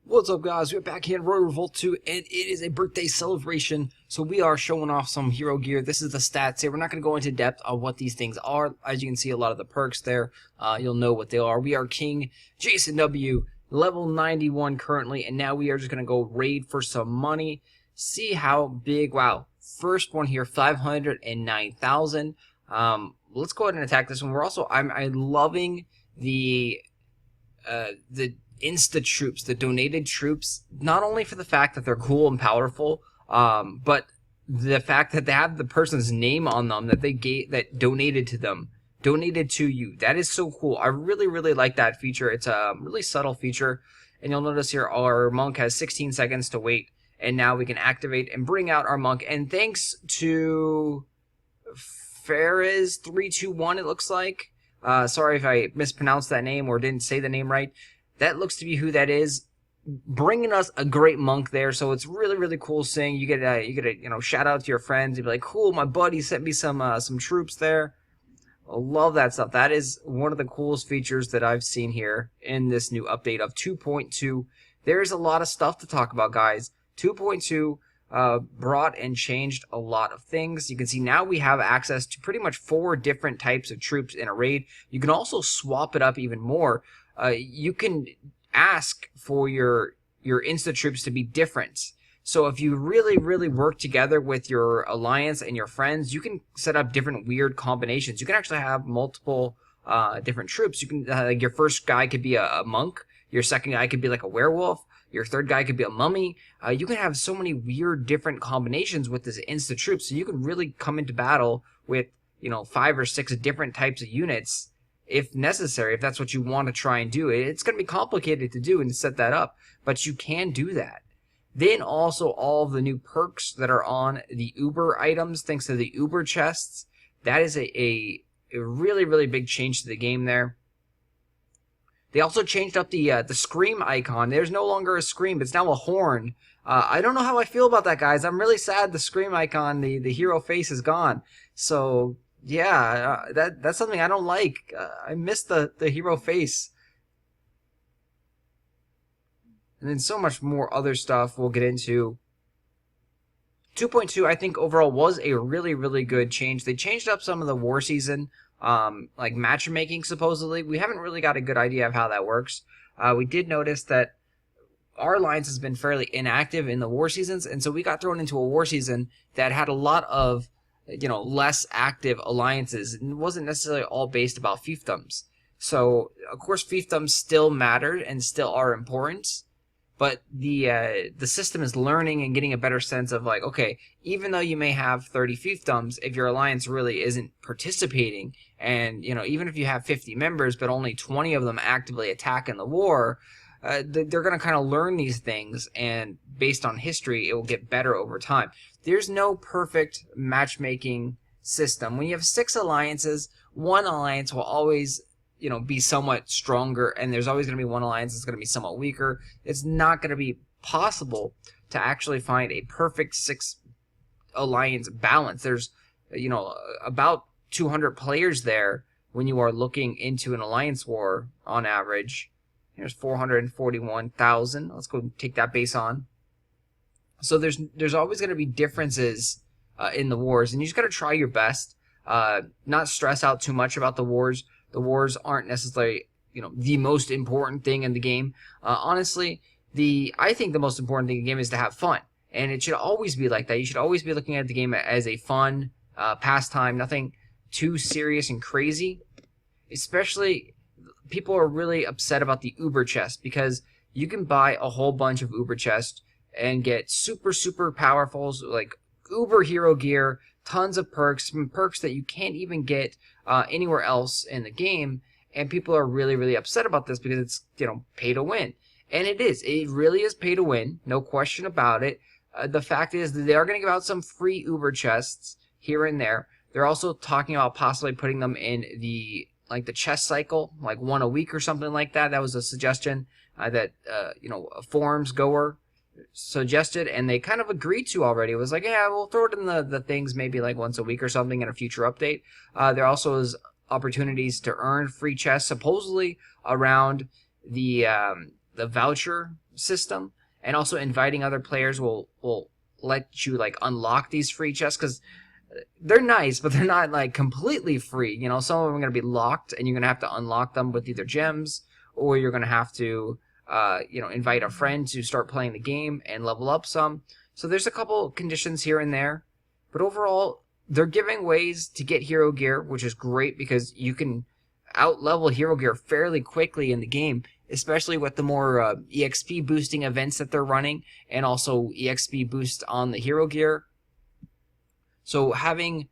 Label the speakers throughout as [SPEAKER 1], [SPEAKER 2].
[SPEAKER 1] What's up, guys? We're back here in Royal Revolt 2, and it is a birthday celebration, so we are showing off some hero gear. This is the stats here. We're not going to go into depth on what these things are. As you can see, a lot of the perks there, you'll know what they are. We are King Jason W, level 91 currently, and now we are just going to go raid for some money, see how big. Wow, first one here, 509,000. Let's go ahead and attack this one. We're also, I'm loving the insta troops, the donated troops, not only for the fact that they're cool and powerful, but the fact that they have the person's name on them that they gave, that donated to them, donated to you. That is so cool. I really like that feature. It's a really subtle feature, and you'll notice here our monk has 16 seconds to wait, and now we can activate and bring out our monk. And thanks to Ferez321, it looks like. Sorry if I mispronounced that name or didn't say the name right. That looks to be who that is, bringing us a great monk there. So it's really cool seeing you get a shout out to your friends. You'd be like, cool, my buddy sent me some troops there. I love that stuff. That is one of the coolest features that I've seen here in this new update of 2.2. There's a lot of stuff to talk about, guys. 2.2 brought and changed a lot of things. You can see now we have access to pretty much 4 different types of troops in a raid. You can also swap it up even more. You can ask for your insta troops to be different. So if you really work together with your alliance and your friends, you can set up different weird combinations. You can actually have multiple different troops. You can like your first guy could be a monk, your second guy could be like a werewolf, your third guy could be a mummy. You can have so many weird different combinations with this insta troops. So you can really come into battle with 5 or 6 different types of units, if necessary, if that's what you want to try and do. It's going to be complicated to do and set that up, but you can do that. Then also all of the new perks that are on the Uber items, thanks to the Uber chests. That is a really big change to the game there. They also changed up the scream icon. There's no longer a scream, it's now a horn. I don't know how I feel about that, guys. I'm really sad the scream icon, the hero face, is gone. So yeah, that's something I don't like. I miss the hero face. And then so much more other stuff we'll get into. 2.2, I think overall was a really good change. They changed up some of the war season, like matchmaking supposedly. We haven't really got a good idea of how that works. We did notice that our alliance has been fairly inactive in the war seasons, and so we got thrown into a war season that had a lot of less active alliances, and it wasn't necessarily all based about fiefdoms. So, of course, fiefdoms still matter and still are important, but the system is learning and getting a better sense of, like, okay, even though you may have 30 fiefdoms, if your alliance really isn't participating, and, even if you have 50 members, but only 20 of them actively attack in the war, they're going to kind of learn these things, and based on history, it will get better over time. There's no perfect matchmaking system. When you have 6 alliances, one alliance will always, be somewhat stronger, and there's always going to be one alliance that's going to be somewhat weaker. It's not going to be possible to actually find a perfect 6 alliance balance. There's, about 200 players there when you are looking into an alliance war on average. Here's 441,000. Let's go take that base on. So there's always going to be differences in the wars, and you just got to try your best. Not stress out too much about the wars. The wars aren't necessarily the most important thing in the game. Honestly, I think the most important thing in the game is to have fun, and it should always be like that. You should always be looking at the game as a fun pastime, nothing too serious and crazy. Especially, people are really upset about the Uber chest, because you can buy a whole bunch of Uber chests and get super powerful, like Uber hero gear, tons of perks, some perks that you can't even get anywhere else in the game, and people are really upset about this because it's pay to win. And it really is pay to win, no question about it. The fact is that they are going to give out some free Uber chests here and there. They're also talking about possibly putting them in the chest cycle, like 1 a week or something like that. That was a suggestion that a forums goer suggested, and they kind of agreed to already. It was like, yeah, we'll throw it in the things maybe like once a week or something in a future update. There also is opportunities to earn free chests supposedly around the voucher system, and also inviting other players will let you like unlock these free chests, because they're nice, but they're not like completely free. You know, some of them are going to be locked, and you're going to have to unlock them with either gems, or you're going to have to, invite a friend to start playing the game and level up some. So there's a couple conditions here and there, but overall, they're giving ways to get hero gear, which is great because you can out-level hero gear fairly quickly in the game, especially with the more EXP boosting events that they're running, and also EXP boost on the hero gear. So having,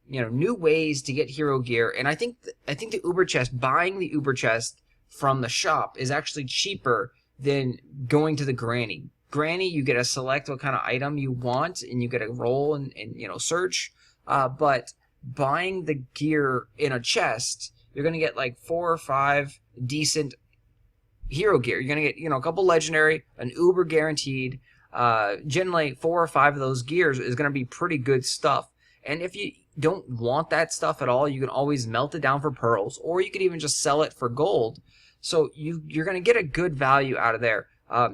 [SPEAKER 1] new ways to get hero gear, and I think the Uber chest, buying the Uber chest from the shop, is actually cheaper than going to the Granny. Granny, you get to select what kind of item you want, and you get to roll and search. But buying the gear in a chest, you're gonna get like 4 or 5 decent hero gear. You're gonna get a couple legendary, an Uber guaranteed. Generally 4 or 5 of those gears is going to be pretty good stuff. And if you don't want that stuff at all, you can always melt it down for pearls, or you could even just sell it for gold. So you're going to get a good value out of there.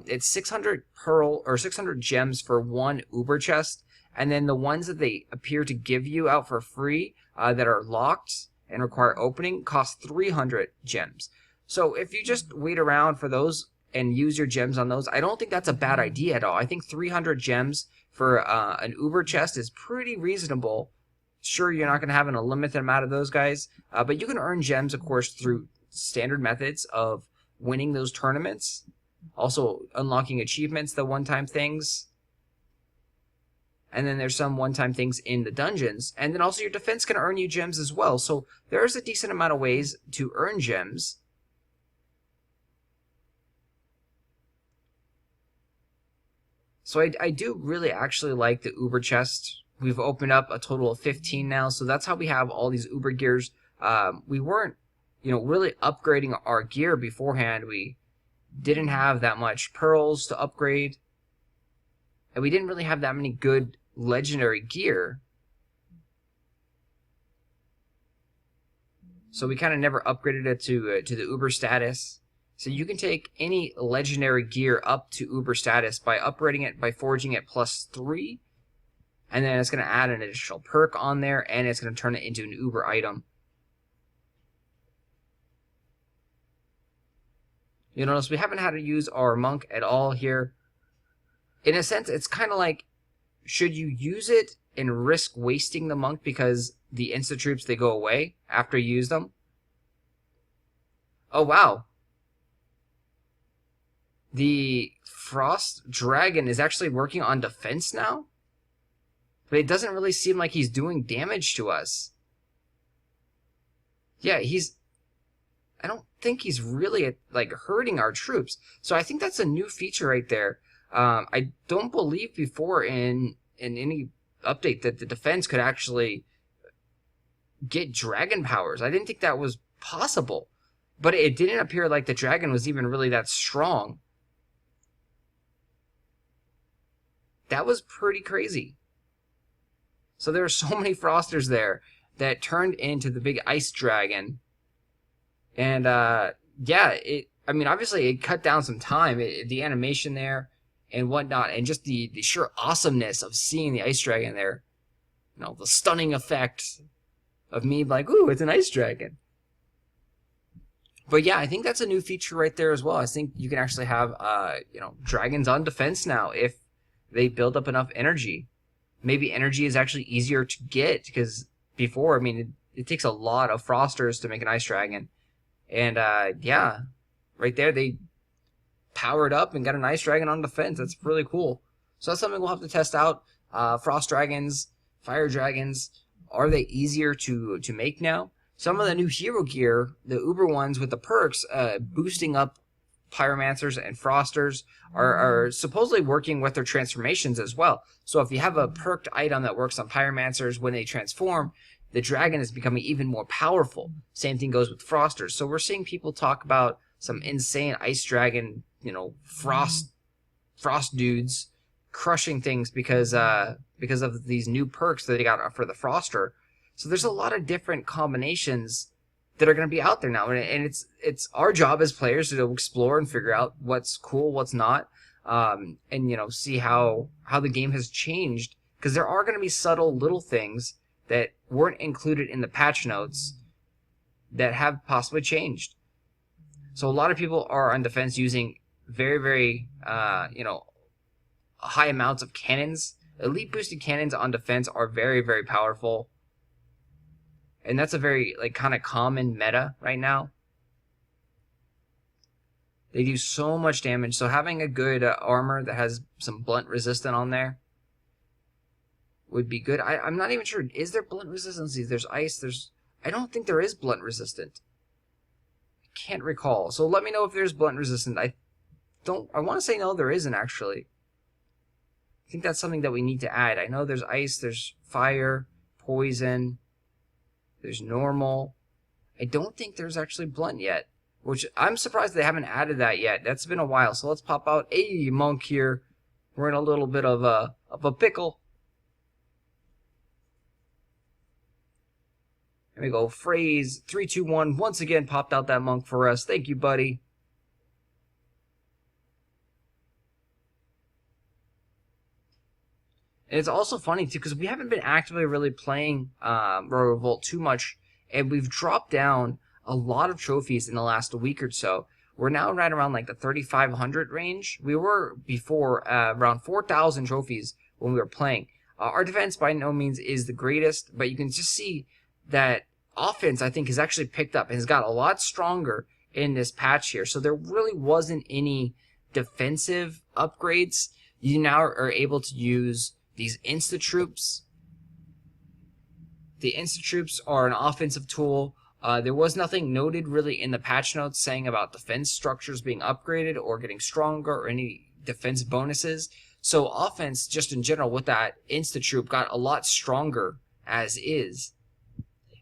[SPEAKER 1] It's 600 pearl or 600 gems for one Uber chest, and then the ones that they appear to give you out for free that are locked and require opening cost 300 gems. So if you just wait around for those and use your gems on those, I don't think that's a bad idea at all. I think 300 gems for an Uber chest is pretty reasonable. Sure, you're not going to have an unlimited amount of those guys, but you can earn gems, of course, through standard methods of winning those tournaments, also unlocking achievements, the one-time things, and then there's some one-time things in the dungeons, and then also your defense can earn you gems as well. So there's a decent amount of ways to earn gems. So I do really actually like the Uber chest. We've opened up a total of 15 now, so that's how we have all these Uber gears. We weren't, really upgrading our gear beforehand. We didn't have that much pearls to upgrade, and we didn't really have that many good legendary gear. So we kind of never upgraded it to the Uber status. So you can take any legendary gear up to Uber status by upgrading it, by forging it +3. And then it's going to add an additional perk on there, and it's going to turn it into an Uber item. You'll notice we haven't had to use our monk at all here. In a sense, it's kind of like, should you use it and risk wasting the monk because the insta troops, they go away after you use them? Oh, wow. The Frost Dragon is actually working on defense now? But it doesn't really seem like he's doing damage to us. Yeah, I don't think he's really, like, hurting our troops. So I think that's a new feature right there. I don't believe before in any update that the defense could actually get dragon powers. I didn't think that was possible. But it didn't appear like the dragon was even really that strong. That was pretty crazy. So there are so many Frosters there that turned into the big ice dragon. And obviously it cut down some time, the animation there and whatnot, and just the sheer awesomeness of seeing the ice dragon there. The stunning effect of me like, ooh, it's an ice dragon. But yeah, I think that's a new feature right there as well. I think you can actually have, dragons on defense now if they build up enough energy. Maybe energy is actually easier to get, because before, it takes a lot of Frosters to make an ice dragon. And, right there, they powered up and got an ice dragon on defense. That's really cool. So that's something we'll have to test out. Frost dragons, fire dragons, are they easier to make now? Some of the new hero gear, the Uber ones with the perks, boosting up pyromancers and frosters, are supposedly working with their transformations as well. So if you have a perked item that works on pyromancers, when they transform, the dragon is becoming even more powerful. Same thing goes with frosters. So we're seeing people talk about some insane ice dragon, frost dudes crushing things because of these new perks that they got for the froster. So there's a lot of different combinations that are going to be out there now, and it's our job as players to explore and figure out what's cool, what's not, and see how the game has changed, because there are going to be subtle little things that weren't included in the patch notes that have possibly changed. So a lot of people are on defense using very, very high amounts of cannons. Elite boosted cannons on defense are very, very powerful. And that's a very kind of common meta right now. They do so much damage. So having a good armor that has some blunt resistant on there would be good. I'm not even sure. Is there blunt resistance? There's ice. I don't think there is blunt resistant. I can't recall. So let me know if there's blunt resistant. I want to say no, there isn't actually. I think that's something that we need to add. I know there's ice, there's fire, poison, there's normal. I don't think there's actually blunt yet, which I'm surprised they haven't added that yet. That's been a while. So let's pop out a monk here. We're in a little bit of a pickle. Here we go. Phrase 3, 2, 1. Once again, popped out that monk for us. Thank you, buddy. And it's also funny, too, because we haven't been actively really playing Royal Revolt too much, and we've dropped down a lot of trophies in the last week or so. We're now right around the 3,500 range. We were before around 4,000 trophies when we were playing. Our defense by no means is the greatest, but you can just see that offense, I think, has actually picked up and has got a lot stronger in this patch here. So there really wasn't any defensive upgrades. You now are able to use these insta-troops. The insta-troops are an offensive tool. There was nothing noted really in the patch notes saying about defense structures being upgraded or getting stronger or any defense bonuses. So offense, just in general, with that insta-troop got a lot stronger as is.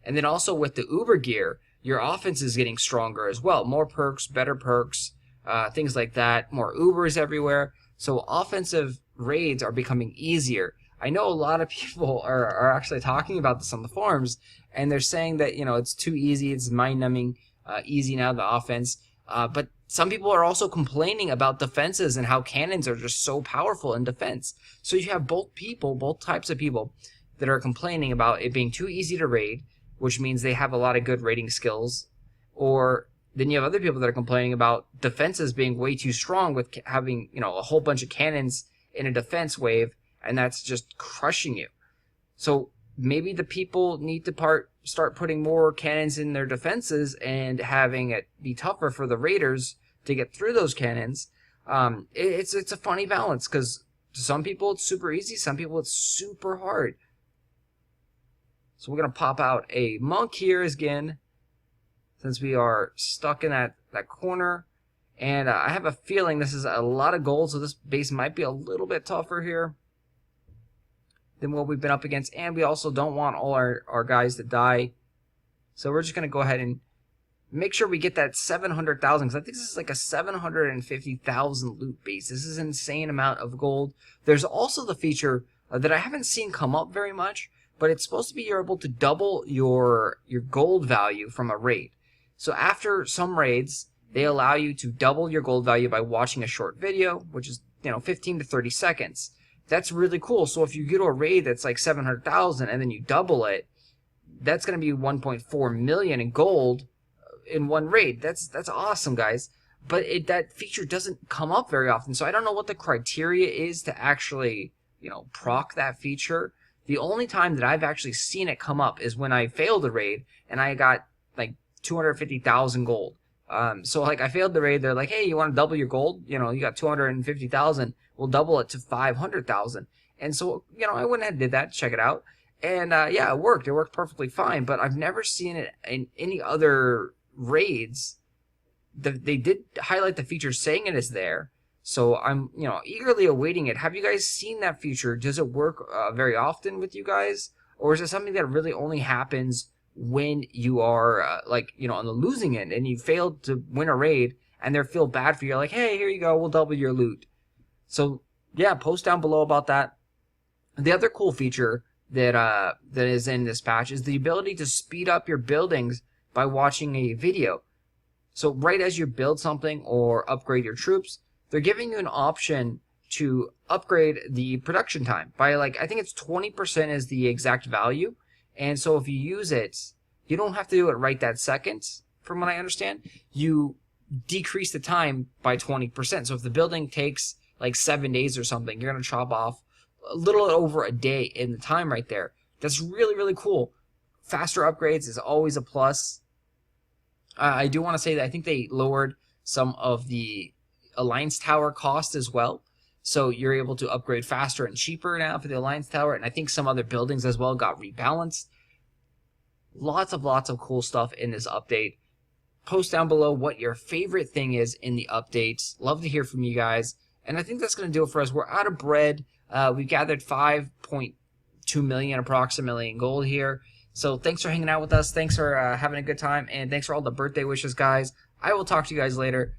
[SPEAKER 1] And then also with the Uber gear, your offense is getting stronger as well. More perks, better perks, things like that. More Ubers everywhere. So offensive raids are becoming easier. I know a lot of people are actually talking about this on the forums, and they're saying that, it's too easy, it's mind-numbing, easy now, the offense. But some people are also complaining about defenses and how cannons are just so powerful in defense. So you have both types of people that are complaining about it being too easy to raid, which means they have a lot of good raiding skills, or then you have other people that are complaining about defenses being way too strong with having, a whole bunch of cannons in a defense wave, and that's just crushing you. So maybe the people need to start putting more cannons in their defenses and having it be tougher for the raiders to get through those cannons. It's a funny balance, because to some people it's super easy, some people it's super hard. So we're going to pop out a monk here again, since we are stuck in that corner. And I have a feeling this is a lot of gold, so this base might be a little bit tougher here than what we've been up against. And we also don't want all our guys to die. So we're just going to go ahead and make sure we get that 700,000, because I think this is like a 750,000 loot base. This is an insane amount of gold. There's also the feature that I haven't seen come up very much, but it's supposed to be you're able to double your gold value from a raid. So after some raids, they allow you to double your gold value by watching a short video, which is 15 to 30 seconds. That's really cool. So if you get to a raid that's like 700,000 and then you double it, that's going to be 1.4 million in gold in one raid. That's awesome, guys. But that feature doesn't come up very often. So I don't know what the criteria is to actually, proc that feature. The only time that I've actually seen it come up is when I failed a raid and I got like 250,000 gold. So I failed the raid. They're like, hey, you want to double your gold? You got 250,000. We'll double it to 500,000. And so, I went ahead and did that. Check it out. And yeah, it worked. It worked perfectly fine. But I've never seen it in any other raids. They did highlight the feature saying it is there. So I'm, eagerly awaiting it. Have you guys seen that feature? Does it work very often with you guys? Or is it something that really only happens when you are, on the losing end and you failed to win a raid and they feel bad for you? Like, hey, here you go. We'll double your loot. So, yeah, post down below about that. The other cool feature that is in this patch is the ability to speed up your buildings by watching a video. So right as you build something or upgrade your troops, they're giving you an option to upgrade the production time by, like, I think it's 20% is the exact value. And so if you use it, you don't have to do it right that second, from what I understand. You decrease the time by 20%. So if the building takes like 7 days or something, you're going to chop off a little over a day in the time right there. That's really, really cool. Faster upgrades is always a plus. I do want to say that I think they lowered some of the Alliance Tower cost as well. So you're able to upgrade faster and cheaper now for the Alliance Tower. And I think some other buildings as well got rebalanced. Lots of cool stuff in this update. Post down below what your favorite thing is in the updates. Love to hear from you guys. And I think that's going to do it for us. We're out of bread. We gathered 5.2 million approximately in gold here. So thanks for hanging out with us. Thanks for having a good time. And thanks for all the birthday wishes, guys. I will talk to you guys later.